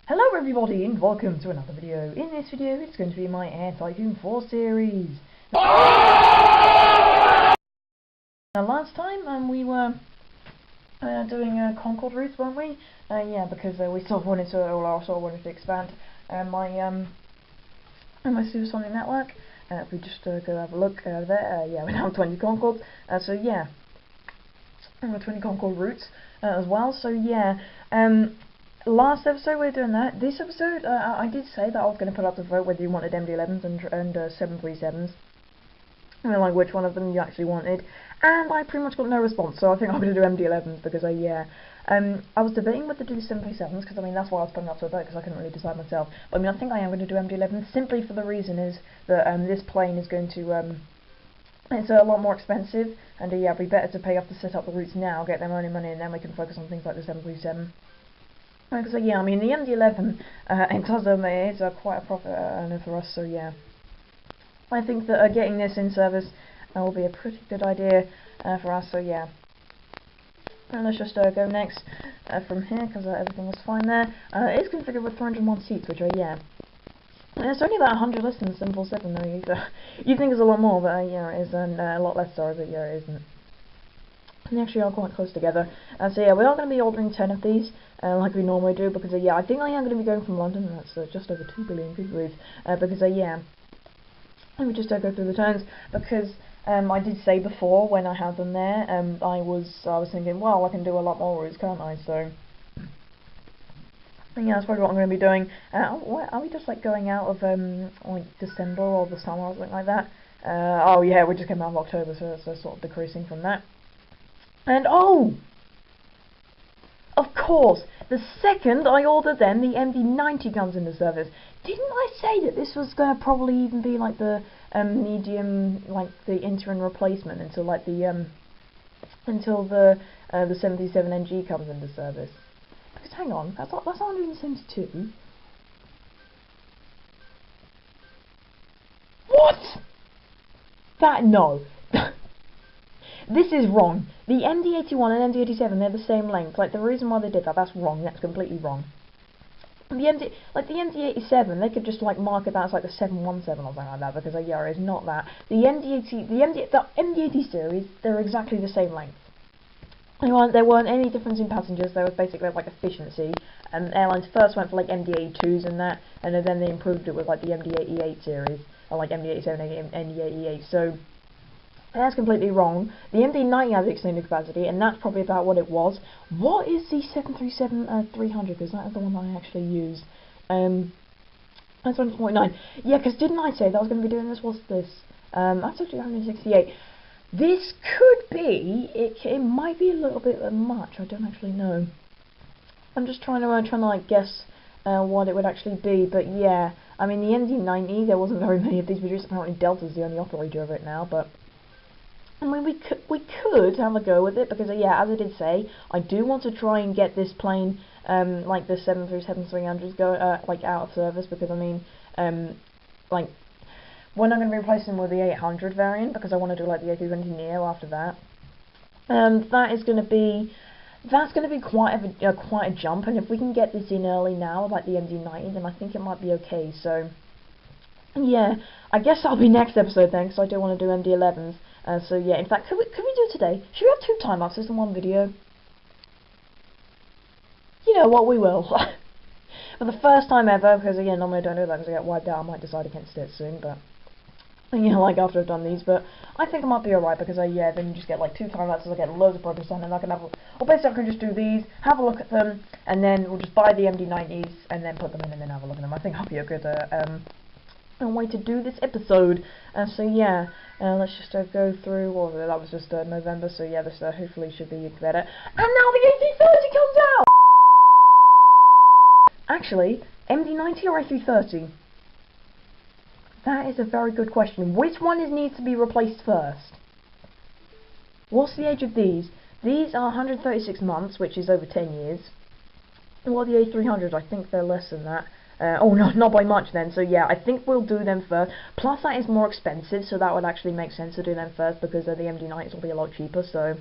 Hello everybody and welcome to another video. In this video it's going to be my Air Tycoon 4 series. Now last time we were doing Concorde routes, weren't we? Yeah, because we sort of wanted to expand my supersonic network. If we just go have a look there, yeah, we now have 20 Concordes. So yeah, we have 20 Concorde routes as well. So yeah, last episode we were doing that. This episode, I did say that I was going to put up the vote whether you wanted MD-11s and 737s. I mean, like which one of them you actually wanted, and I pretty much got no response. So I think I'm going to do MD-11s because I was debating whether to do 737s because I mean that's why I was putting up to a vote because I couldn't really decide myself. But I mean I think I am going to do MD-11s simply for the reason is that this plane is going to it's a lot more expensive, and yeah, it'd be better to pay off to set up the routes now, get them earning money, and then we can focus on things like the 737. So yeah, I mean the MD-11 it is quite a profit earner for us. So yeah, I think that getting this in service will be a pretty good idea for us. So yeah, and let's just go next from here because everything was fine there. It is configured with 401 seats, which are yeah. It's only about 100 less than the 747 though. You think it's a lot more, but yeah, it is a lot less. Sorry, but yeah, it isn't. And they actually are quite close together. So yeah, we are going to be ordering 10 of these, like we normally do, because yeah, I think I am going to be going from London. That's just over 2 billion people, because yeah, let me just go through the turns, because I did say before when I had them there, I was thinking, well, I can do a lot more routes, can't I? So yeah, that's probably what I'm going to be doing. Are we just like going out of like December or the summer or something like that? Oh yeah, we just came out of October, so it's sort of decreasing from that. And oh, of course, the second I order them, the MD-90 comes into service. Didn't I say that this was going to probably even be like the medium, like the interim replacement until like the 77NG comes into service? Because hang on, that's 172. What? That no. This is wrong. The MD-81 and MD-87, they're the same length. Like, the reason why they did that, that's wrong. That's completely wrong. The MD-87, they could just, like, mark it as, like, the 717 or something like that, because, yeah, it's not that. The MD-80 series, they're exactly the same length. There weren't any difference in passengers. There was basically, like, efficiency. And airlines first went for, like, MD-82s and that, and then they improved it with, like, the MD-88 series, or, like, MD-87 and MD-88, so that's completely wrong. The MD-90 has extended capacity, and that's probably about what it was. What is the 737-300? Because that is the one I actually used. That's 1.9. Yeah, because didn't I say that I was going to be doing this? What's this? That's actually 168. This could be. It might be a little bit much. I don't actually know. I'm just trying to like guess what it would actually be. But yeah, I mean the MD-90. There wasn't very many of these produced. Apparently Delta's the only operator of it now, but. I mean, we could have a go with it, because, yeah, as I did say, I do want to try and get this plane, like the 737-300s, like, out of service, because, I mean, like, when I'm going to be replacing them with the 800 variant, because I want to do, like, the A320neo after that, that's going to be quite a jump, and if we can get this in early now, like the MD-90, then I think it might be okay, so yeah, I guess that'll be next episode then, because I do want to do MD-11s. So yeah, in fact, could we do it today? Should we have 2 time lapses in one video? You know what, we will. For the first time ever, because again, normally I don't do that because I get wiped out. I might decide against it soon, but you know, like after I've done these. But I think I might be alright because yeah, then you just get like 2 time lapses. I get loads of progress done, and I can have. Well, basically, I can just do these, have a look at them, and then we'll just buy the MD-90s and then put them in and then have a look at them. I think that'll be a good way to do this episode. So yeah, let's just go through. Well, that was just November, so yeah, this hopefully should be better. And now the A330 comes out. Actually, MD-90 or A330? That is a very good question. Which one needs to be replaced first? What's the age of these? These are 136 months, which is over 10 years. Well, the A300s, I think they're less than that. Oh no, not by much then, so yeah, I think we'll do them first. Plus that is more expensive, so that would actually make sense to do them first, because the MD-90s will be a lot cheaper, so.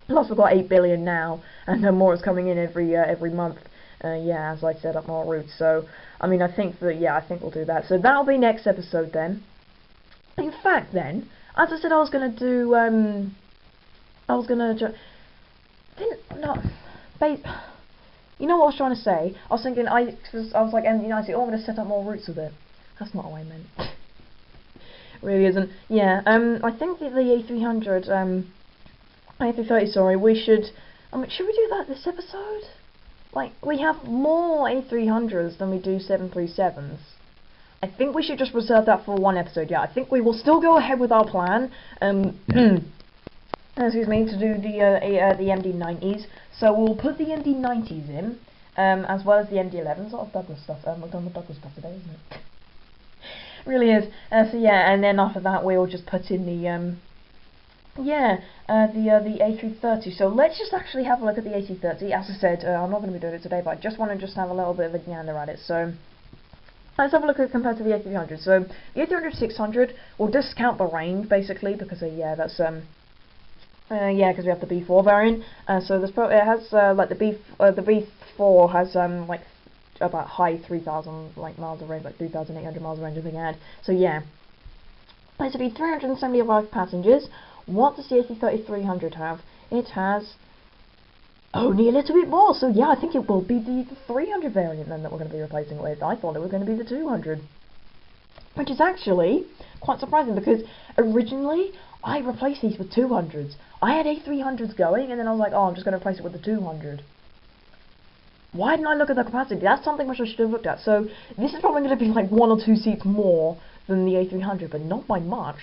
Plus we've got 8 billion now, and more is coming in every month. yeah, as I set up more routes. So, I mean, I think that, yeah, I think we'll do that. So that'll be next episode then. In fact, then, as I said, I was gonna do, you know what I was trying to say? I was thinking, I was like, MD-90, oh, I'm gonna set up more routes with it. That's not what I meant. Really isn't. Yeah, I think that the A300, A330, sorry, we should, should we do that this episode? Like, we have more A300s than we do 737s. I think we should just reserve that for one episode, yeah. I think we will still go ahead with our plan, excuse me, to do the MD-90s. So we'll put the MD-90s in, as well as the MD-11s. A lot of Douglas stuff, McDonnell Douglas stuff today, isn't it? Really is. So yeah, and then after that we'll just put in the A330. So let's just actually have a look at the A330. As I said, I'm not going to be doing it today, but I just want to have a little bit of a gander at it. So let's have a look at it compared to the A300. So the A300-600, we'll discount the range basically because yeah, that's yeah, because we have the B4 variant. So this it has like the B4 has like about high 3,000 like miles of range, like 3,800 miles of range I think it had. So yeah, basically 375 passengers. What does the A330-300 have? It has only a little bit more. So yeah, I think it will be the 300 variant then that we're going to be replacing it with. I thought it was going to be the 200, which is actually quite surprising because originally I replaced these with 200s. I had A300s going, and then I was like, oh, I'm just going to replace it with the 200. Why didn't I look at the capacity? That's something which I should have looked at. So this is probably going to be like 1 or 2 seats more than the A300, but not by much.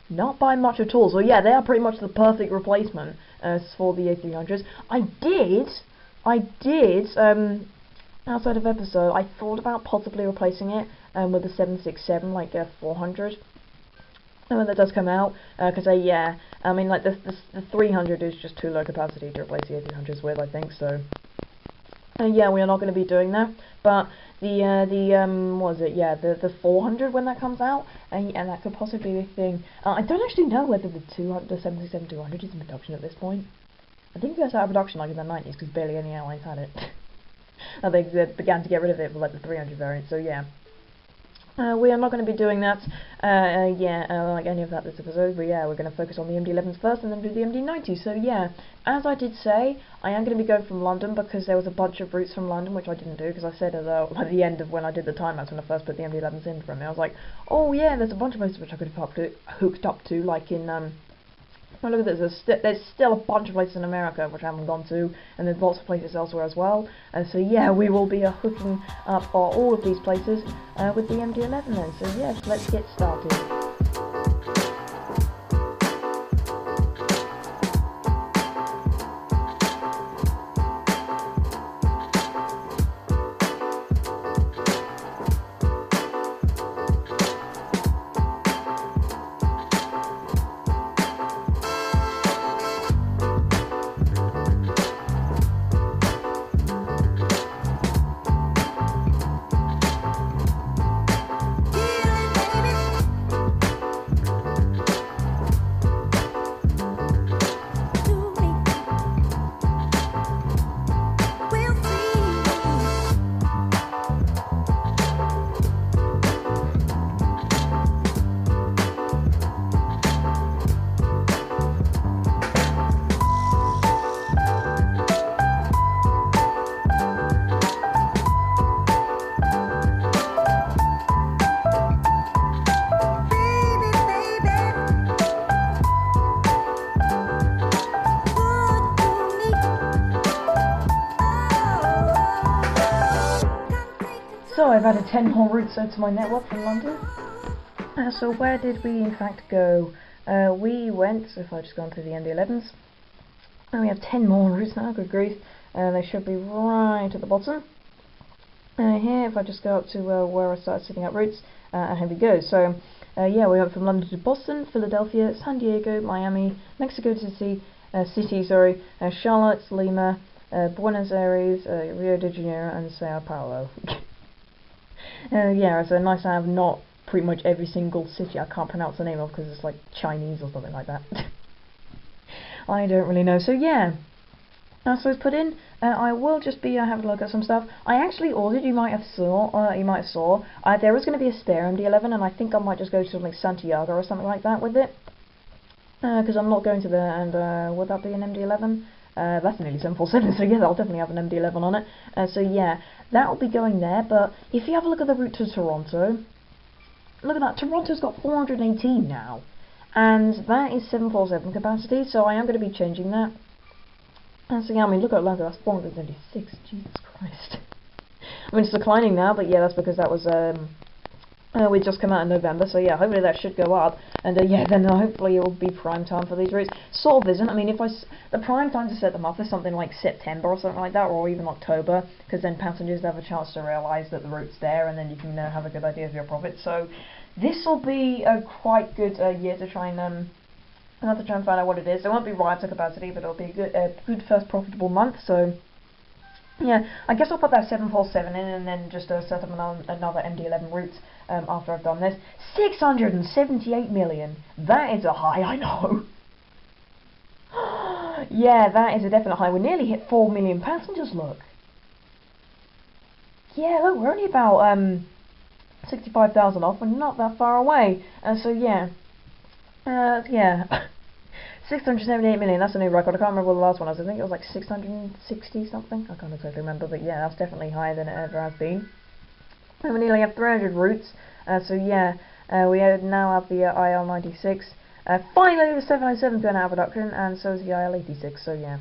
Not by much at all. So yeah, they are pretty much the perfect replacement for the A300s. I did, outside of episode, I thought about possibly replacing it with the 767, like 400. When that does come out, because yeah, I mean, like the 300 is just too low capacity to replace the A300s with, I think. So yeah, we are not going to be doing that. But what was it? Yeah, the 400 when that comes out, and that could possibly be a thing. I don't actually know whether the 767-200 is in production at this point. I think it was out of production like in the 90s because barely any airlines had it. I think they began to get rid of it for like the 300 variant. So yeah. We are not going to be doing that, like any of that this episode, but yeah, we're going to focus on the MD-11s first and then do the MD-90. So yeah, as I did say, I am going to be going from London because there was a bunch of routes from London, which I didn't do, because I said at the end of when I did the timelapse when I first put the MD-11s in from me, I was like, oh yeah, there's a bunch of places which I could have hooked up to, like in, oh, look at this, there's still a bunch of places in America which I haven't gone to, and there's lots of places elsewhere as well. So yeah, we will be hooking up for all of these places with the MD-11 then. So yes, let's get started. So I've added 10 more routes to my network from London. So where did we in fact go? We went, so if I just go on to the MD-11s, and we have 10 more routes now, good grief. They should be right at the bottom. Here, if I just go up to where I started setting up routes, and here we go. So yeah, we went from London to Boston, Philadelphia, San Diego, Miami, Mexico City, Charlotte, Lima, Buenos Aires, Rio de Janeiro, and Sao Paulo. Yeah, so nice to have not pretty much every single city I can't pronounce the name of because it's like Chinese or something like that. I don't really know. So yeah, so it's put in I will just be having a look at some stuff. I actually ordered, you might have saw, there was going to be a spare MD-11, and I think I might just go to like Santiago or something like that with it. Because I'm not going to there, and would that be an MD-11? That's nearly 747, so yeah, I'll definitely have an MD-11 on it. So yeah, that'll be going there, but if you have a look at the route to Toronto, look at that, Toronto's got 418 now, and that is 747 capacity, so I am going to be changing that. And so yeah, I mean, look at Atlanta, that's 436, Jesus Christ. I mean, it's declining now, but yeah, that's because that was, we just come out in November, so yeah, hopefully that should go up, and yeah, then hopefully it will be prime time for these routes. Sort of isn't. I mean, if the prime time to set them up is something like September or something like that, or even October, because then passengers have a chance to realise that the route's there, and then you can have a good idea of your profit. So this will be a quite good year to try and find out what it is. It won't be right to capacity, but it'll be a good first profitable month. So yeah, I guess I'll put that 747 in and then just set up another MD-11 route after I've done this. 678 million. That is a high, I know. Yeah, that is a definite high. We nearly hit 4 million passengers, look. Yeah, look, we're only about 65,000 off. We're not that far away. So yeah. Yeah. 678 million, that's a new record. I can't remember what the last one was. I think it was like 660 something. I can't exactly remember, but yeah, that's definitely higher than it ever has been. And we nearly have 300 routes. So yeah, we now have the IL-96. Finally, the 707's going out of production, and so is the IL-86. So yeah,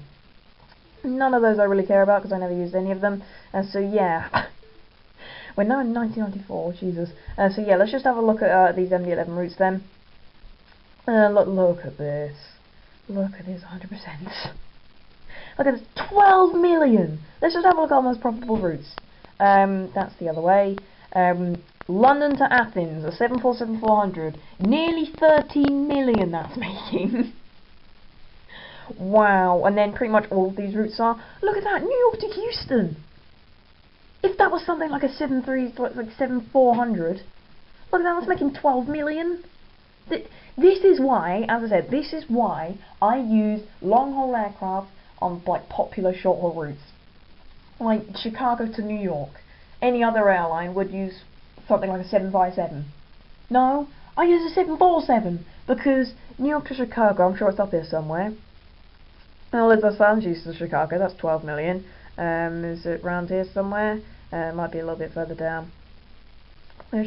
none of those I really care about because I never used any of them. So yeah. We're now in 1994, Jesus. So yeah, let's just have a look at these MD-11 routes then. Look at this. Look at this, 100%. Look at this, 12 million! Let's just have a look at our most profitable routes. That's the other way. London to Athens, a 747-400. Nearly 13 million that's making. Wow, and then pretty much all of these routes are... Look at that, New York to Houston! If that was something like a 7-400, look at that, that's making 12 million. This is why, as I said, this is why I use long-haul aircraft on like popular short-haul routes, like Chicago to New York. Any other airline would use something like a 757. No, I use a 747 because New York to Chicago, I'm sure it's up here somewhere. Well, there's Los Angeles to Chicago, that's 12 million. Is it around here somewhere? It might be a little bit further down.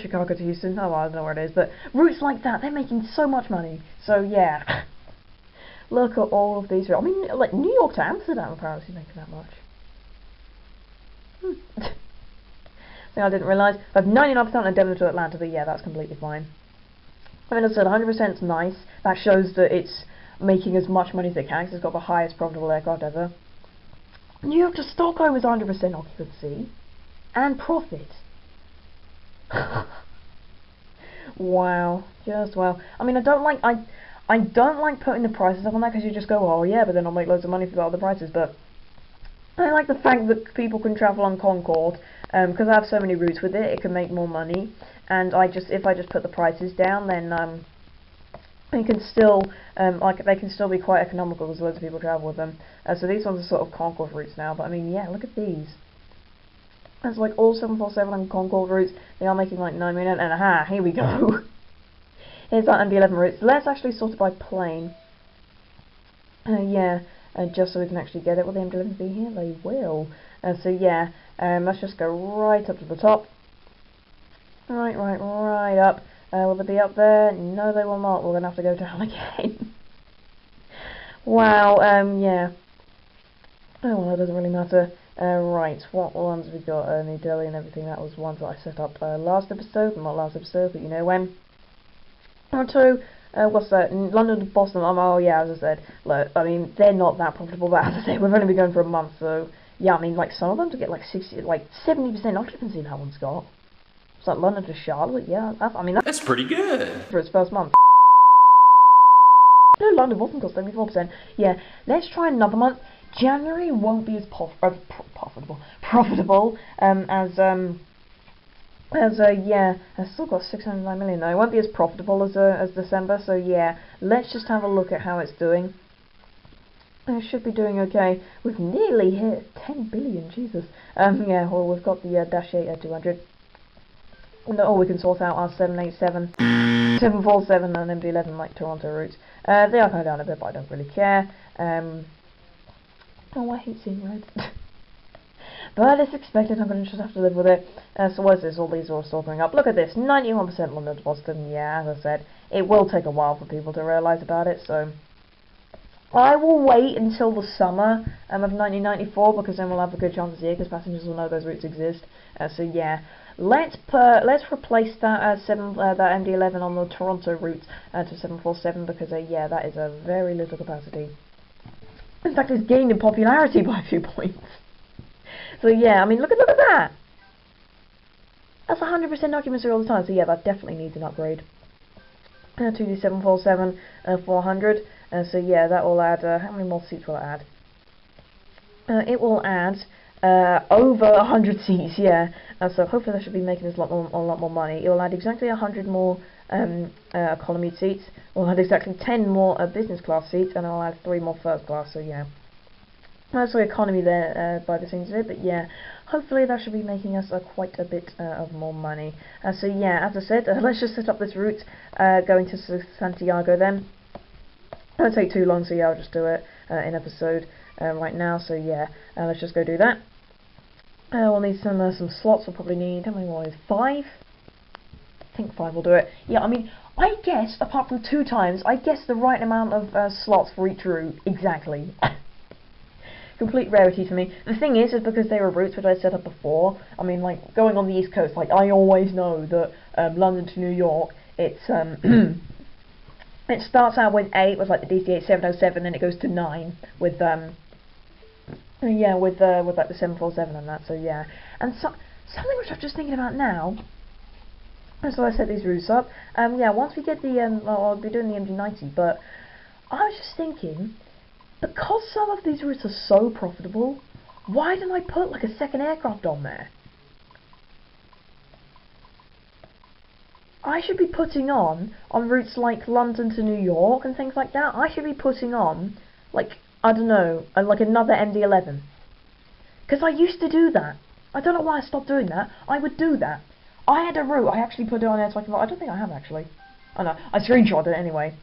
Chicago to Houston, oh well, I don't know where it is, but routes like that, they're making so much money. So yeah, look at all of these. I mean, like New York to Amsterdam apparently is making that much. So I didn't realise. I have 99% on Denver to Atlanta, but yeah, that's completely fine. I mean, as I said, 100% is nice. That shows that it's making as much money as it can, because it's got the highest profitable aircraft ever. New York to Stockholm is 100% occupancy and profit. Wow, just wow. I mean, I don't like putting the prices up on that because you just go, oh yeah, but then I'll make loads of money for the other prices. But I like the fact that people can travel on Concorde because I have so many routes with it. It can make more money, and if I just put the prices down, then they can still they can still be quite economical because loads of people travel with them. So these ones are sort of Concorde routes now. But I mean, yeah, look at these. It's like all 747 and Concorde routes, they are making like 9 million, and aha, here we go. Here's our MD-11 routes. Let's actually sort it by plane. Yeah, just so we can actually get it. Will the MD-11 be here? They will. So yeah, let's just go right up to the top. Right up. Will they be up there? No, they will not. We're going to have to go down again. Wow, yeah. Oh, well, that doesn't really matter. Right, what ones have we got? New Delhi and everything. That was ones that I set up last episode. Not last episode, but you know when. Number 2, what's that? London to Boston. Oh yeah, as I said, look, I mean, they're not that profitable, but as I say, we've only been going for a month, so yeah, I mean, like some of them to get like 70% occupancy that one's got. It's like London to Charlotte. Yeah, that's pretty good for its first month. No, London Boston got 74%. Yeah, let's try another month. January won't be as profitable yeah, I've still got 609 million though. It won't be as profitable as December, so yeah, let's just have a look at how it's doing. I should be doing okay. We've nearly hit 10 billion, Jesus. Yeah, well, we've got the Dash 8 200. We can sort out our 787, 747 and MD-11 like Toronto routes. They are coming down a bit, but I don't really care. Oh, I hate seeing red. But it's expected, I'm going to just have to live with it. So what is this? All these are still going up. Look at this, 91% London to Boston. Yeah, as I said, it will take a while for people to realise about it, so I will wait until the summer of 1994, because then we'll have a good chance to see it, because passengers will know those routes exist. So yeah, let's replace that that MD-11 on the Toronto route to 747, because yeah, that is a very little capacity. In fact, it's gained in popularity by a few points. So yeah, I mean, look at that. That's 100% occupancy all the time. So yeah, that definitely needs an upgrade. To the 747 400. So yeah, that will add. How many more seats will it add? It will add over 100 seats. Yeah. So hopefully that should be making us a lot more money. It will add exactly 100 more economy seats. We'll add exactly 10 more business class seats, and I'll add 3 more first class. So yeah. Mostly economy there by the seams of it, but yeah, hopefully that should be making us quite a bit of more money. So yeah, as I said, let's just set up this route going to Santiago then. It won't take too long, so yeah, I'll just do it in episode right now. So yeah, let's just go do that. We'll need some slots. We'll probably need, how many more is 5? I think 5 will do it. Yeah, I mean, I guess, apart from 2 times, I guess the right amount of slots for each route, exactly. Complete rarity to me. The thing is because they were routes which I set up before. I mean, like, going on the East Coast, like, I always know that London to New York, it's it starts out with 8 with like the DC-8 707, then it goes to 9 with yeah, with like the 747 and that. So yeah, and something which I'm just thinking about now. So I set these routes up. Yeah, once we get the I'll be doing the MD-90, but I was just thinking, because some of these routes are so profitable, why didn't I put like a second aircraft on there? I should be putting on routes like London to New York and things like that. I should be putting on, like, I don't know, like another MD-11. Because I used to do that. I don't know why I stopped doing that. I would do that. I had a route, I actually put it on Air Tycoon. I don't think I have actually. Oh no, I screenshotted it anyway.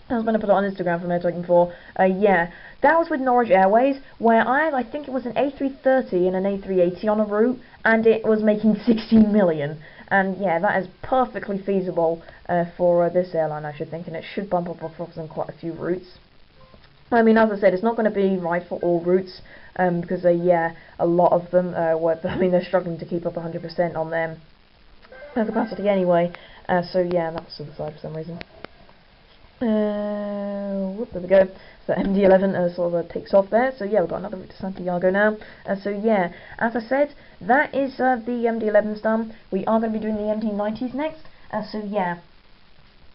I was going to put it on Instagram from Air Tycoon 4. Yeah, that was with Norwich Airways, where I think it was an A330 and an A380 on a route, and it was making 16 million. And yeah, that is perfectly feasible for this airline, I should think, and it should bump up our profits on quite a few routes. I mean, as I said, it's not going to be right for all routes, because yeah, a lot of them, I mean, they're struggling to keep up 100% on their capacity anyway. So yeah, that was to the side for some reason. Whoop, there we go. So MD-11 sort of takes off there. So yeah, we've got another route to Santiago now. So yeah, as I said, that is the MD-11's done. We are going to be doing the MD-90s next. So yeah,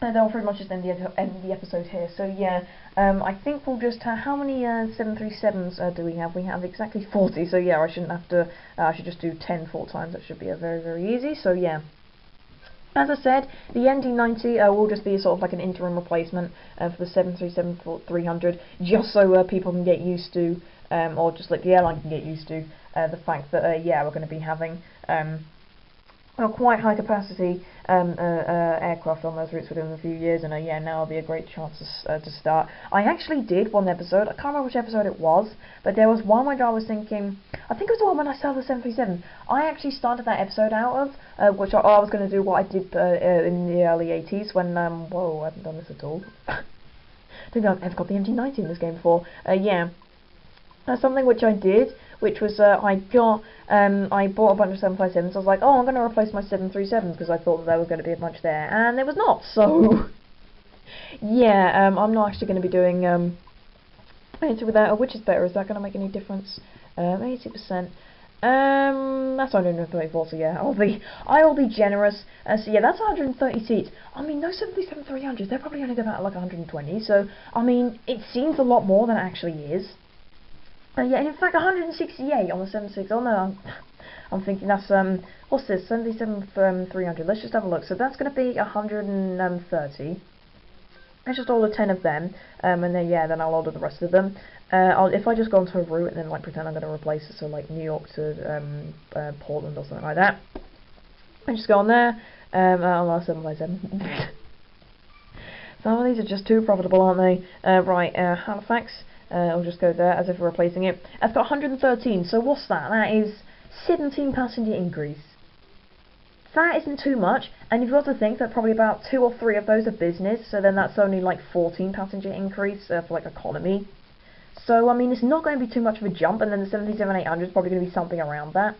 that'll pretty much just end the episode here. So yeah, I think we'll just have, how many 737s do we have? We have exactly 40. So yeah, I shouldn't have to. I should just do 10 full times. That should be very, very easy. So yeah. As I said, the MD-90 will just be sort of like an interim replacement for the 737-300, just so people can get used to, or just like the airline can get used to, the fact that, yeah, we're going to be having a quite high capacity aircraft on those routes within a few years, and yeah, now will be a great chance to start. I actually did one episode, I can't remember which episode it was, but there was one where I was thinking, I think it was the one when I started the 737. I actually started that episode out of, which I was going to do what I did in the early 80s when, whoa, I haven't done this at all. I think I've ever got the MD-90 in this game before. Yeah. Something which I did, which was I bought a bunch of 757s. I was like, oh, I'm going to replace my 737s because I thought that there was going to be a bunch there, and there was not. So yeah, I'm not actually going to be doing anything with that. Which is better? Is that going to make any difference? 80%. That's 134. So yeah, I'll be generous. So yeah, that's 130 seats. I mean, those 737-300s, they're probably only going to like 120. So I mean, it seems a lot more than it actually is. Yeah, in fact, 168 on the 76. Oh no, I'm thinking that's what's this? 77 300. Let's just have a look. So that's going to be 130. Let's just order 10 of them, and then yeah, then I'll order the rest of them. If I just go onto a route and then like pretend I'm going to replace it, so like New York to Portland or something like that, I just go on there. I'll 757. Some of these are just too profitable, aren't they? Right, Halifax. I'll just go there as if we're replacing it. It's got 113. So what's that? That is 17 passenger increase. That isn't too much, and you've got to think that probably about 2 or 3 of those are business, so then that's only like 14 passenger increase for like economy. So I mean, it's not going to be too much of a jump, and then the 737-800 is probably going to be something around that.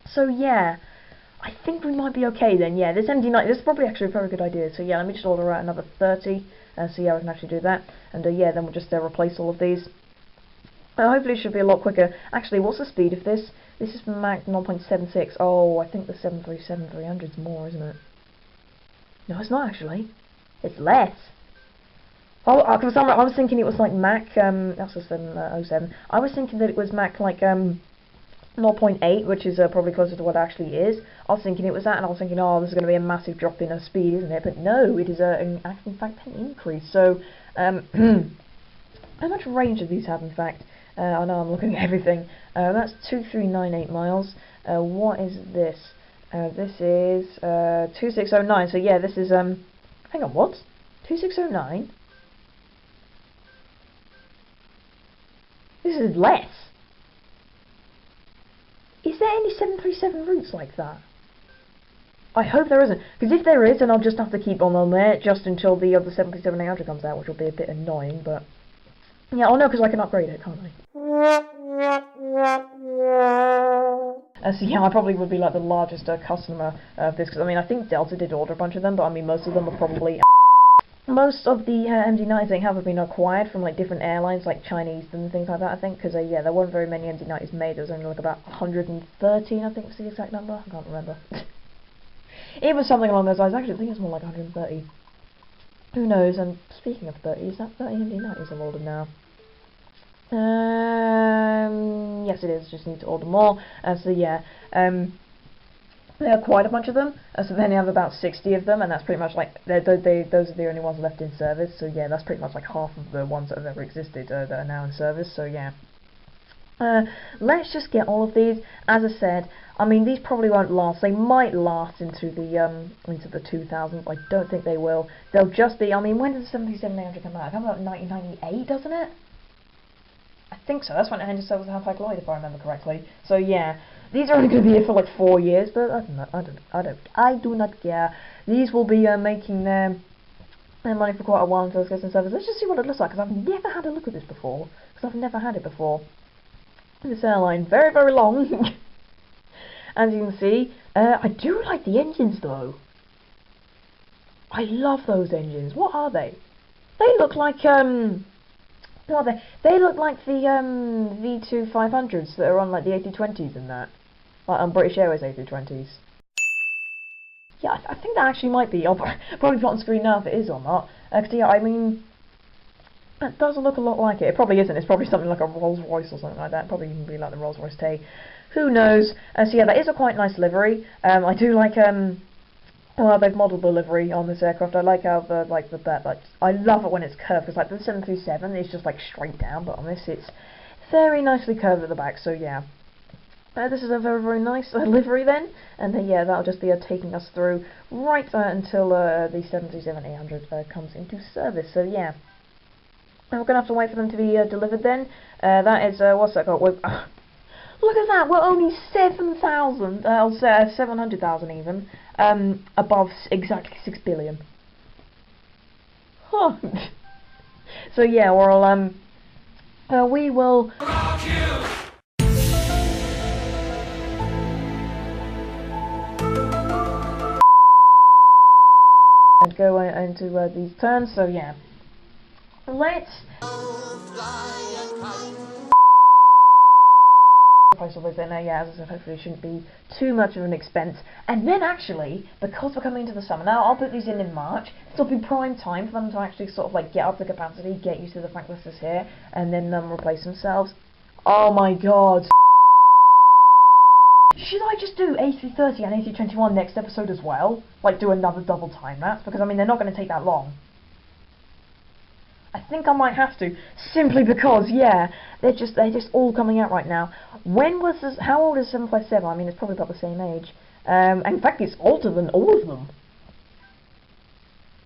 So yeah, I think we might be okay then. Yeah, this MD-90, this is probably actually a very good idea. So yeah, let me just order out another 30. So yeah, I can actually do that, and yeah, then we'll just replace all of these. Hopefully it should be a lot quicker. Actually, what's the speed of this? This is Mach 0.76. Oh, I think the 737-300 is more, isn't it? No, it's not actually. It's less. Oh, for some reason, I was thinking it was like Mach, that's a 707. I was thinking that it was Mach like 0.8, which is probably closer to what it actually is. I was thinking it was that, and I was thinking, oh, there's going to be a massive drop in speed, isn't it? But no, it is in fact an increase. So, how much range do these have, in fact? I know I'm looking at everything. That's 2398 miles. What is this? This is 2609. So yeah, this is hang on, what? 2609? This is less. Is there any 737 routes like that? I hope there isn't, because if there is, then I'll just have to keep on there just until the other 737-800 comes out, which will be a bit annoying. But yeah, oh no, because I can upgrade it, can't I? So yeah, I probably would be like the largest customer of this, because I mean, I think Delta did order a bunch of them, but I mean, most of them are probably... Most of the MD-90s have been acquired from like different airlines, like Chinese and things like that, I think, because yeah, there weren't very many MD-90s made. There was only like about 113, I think was the exact number. I can't remember. It was something along those lines. Actually, I think it's more like 130. Who knows? And speaking of 30, is that 30 MD-90s I've ordered now? Yes, it is. Just need to order more. So yeah, there are quite a bunch of them. So then you have about 60 of them, and that's pretty much like those are the only ones left in service. So yeah, that's pretty much like half of the ones that have ever existed that are now in service. So yeah. Let's just get all of these. As I said, I mean, these probably won't last. They might last into the 2000s. I don't think they will. They'll just be. I mean, when did the 737-800 come out? It came out in 1998, doesn't it? I think so. That's when it ended service with Hapag-Lloyd, if I remember correctly. So yeah, these are only going to be here for like 4 years, but I do not care. These will be making their money for quite a while until it gets in service. Let's just see what it looks like, because I've never had a look at this before. Because I've never had it before. This airline, very, very long. As you can see, I do like the engines though. I love those engines. What are they? They look like what are they? They look like the V2500s that are on like the A320s and that, like on British Airways A320s. Yeah, I think that actually might be. I'll probably put on screen now if it is or not. Because yeah, I mean, it doesn't look a lot like it. It probably isn't. It's probably something like a Rolls Royce or something like that. Probably even be like the Rolls Royce Tay. Who knows? So yeah, that is a quite nice livery. I do like well, they've modelled the livery on this aircraft. I like how I love it when it's curved, because like the 737 is just like straight down, but on this it's very nicely curved at the back. So yeah, this is a very, very nice livery then, and then yeah, that'll just be taking us through right until the 737-800 comes into service. So yeah. And we're going to have to wait for them to be delivered then. That is, what's that called? Look at that, we're only 7,000, 700,000 even, above exactly 6 billion. Huh. So yeah, we will... and go into these turns, so yeah. Let's price all this in there. Yeah, as I said, hopefully it shouldn't be too much of an expense. And then actually, because we're coming into the summer now, I'll put these in March. It'll be prime time for them to actually sort of like get up to capacity, get used to the fact this is here, and then replace themselves. Oh my god! Should I just do A330 and A321 next episode as well? Like do another double time lapse? Because I mean they're not going to take that long. I think I might have to, simply because, yeah, they're just all coming out right now. When was this, how old is 757? I mean, it's probably about the same age. In fact, it's older than all of them.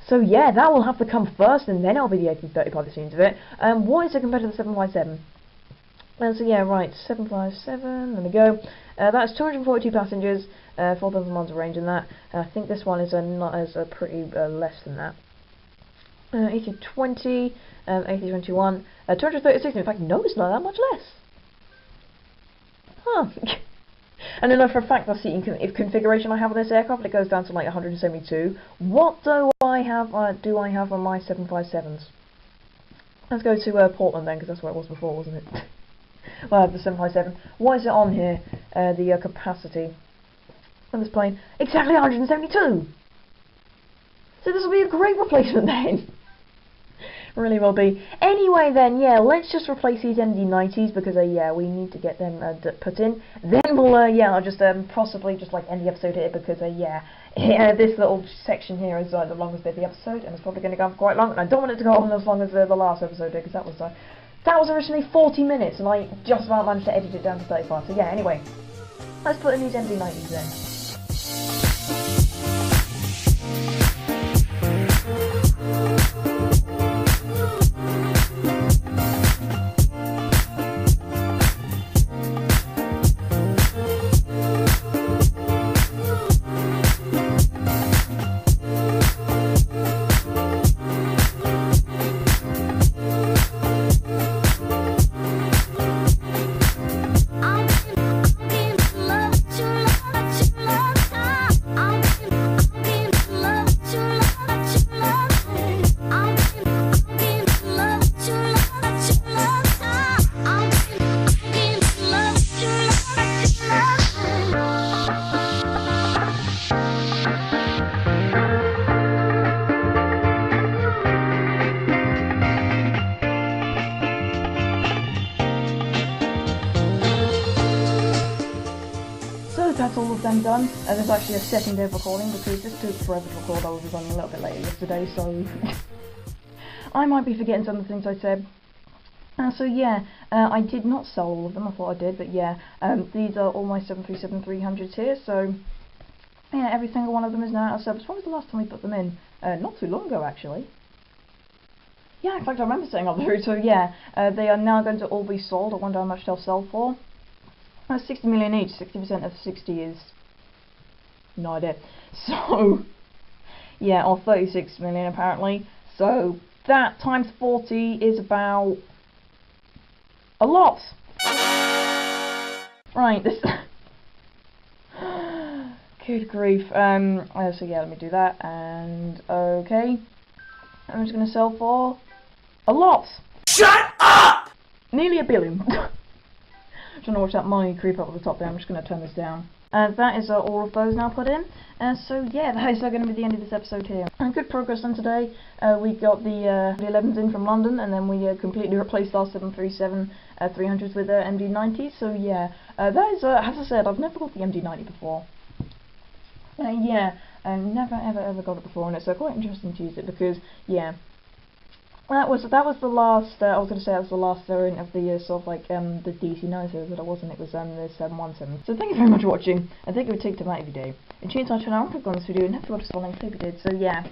So yeah, that will have to come first, and then it'll be the A330 by the seams of it. What is it compared to the 757? So yeah, right, 757, there we go. That's 242 passengers, 4,000 miles of range in that. I think this one is not as pretty less than that. A320, A321, 236, in fact, no, it's not that much less. Huh. And I know for a fact the seating configuration I have on this aircraft, it goes down to like 172. What do I have on my 757s? Let's go to Portland then, because that's where it was before, wasn't it? Well, I have the 757. What is it on here? The capacity on this plane? Exactly 172! So this will be a great replacement then! Really will be. Anyway then, yeah, let's just replace these MD-90s because, yeah, we need to get them put in. Then we'll, yeah, I'll just possibly just like end the episode here because, yeah, this little section here is the longest bit of the episode, and it's probably going to go on quite long, and I don't want it to go on as long as the last episode did, because that was originally 40 minutes, and I just about managed to edit it down to 35. So yeah, anyway, let's put in these MD-90s then. That's all of them done. There's actually a second day of recording because this took forever to record. I was running a little bit later yesterday, so I might be forgetting some of the things I said. So yeah, I did not sell all of them. I thought I did, but yeah, these are all my 737-300s here. So yeah, every single one of them is now out of service. When was the last time we put them in? Not too long ago, actually. Yeah, in fact, I remember saying all through. So yeah, they are now going to all be sold. I wonder how much they'll sell for. 60 million each. 60% of 60 is no idea. So yeah, or 36 million apparently. So that times 40 is about a lot. Right, this good grief. So yeah, let me do that, and okay, I'm just gonna sell for a lot. Shut up! Nearly $1 billion. Trying to watch that money creep up at the top there. I'm just going to turn this down. That is all of those now put in. So yeah, that is going to be the end of this episode here. Good progress on today. We got the 11s in from London, and then we completely replaced our 737-300s with MD-90s. So yeah, that is, as I said, I've never got the MD-90 before. Yeah, never ever got it before, and it's quite interesting to use it because, yeah, that was the last. I was going to say that was the last variant of the sort of like the DC-9 series, but it wasn't. It was the 717. So thank you very much for watching. I think it would take time out every day. And change my channel, click on this video, and if you want to follow, I hope you did. So yeah.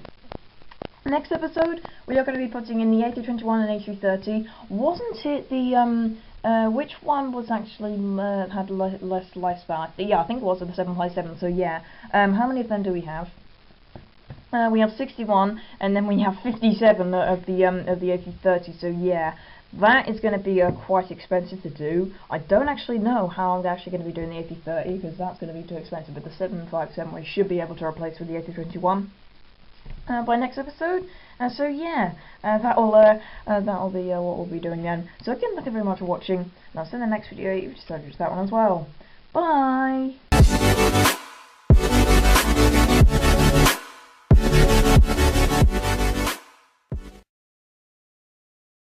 Next episode, we are going to be putting in the A321 and A330. Wasn't it the which one was actually had less lifespan? Yeah, I think it was the 757. So yeah. How many of them do we have? We have 61, and then we have 57 of the A330. So yeah, that is going to be quite expensive to do. I don't actually know how I'm actually going to be doing the A330 because that's going to be too expensive. But the 757 we should be able to replace with the A321 by next episode. So yeah, that'll be what we'll be doing then. So again, thank you very much for watching, and I'll see you in the next video. You just that one as well. Bye.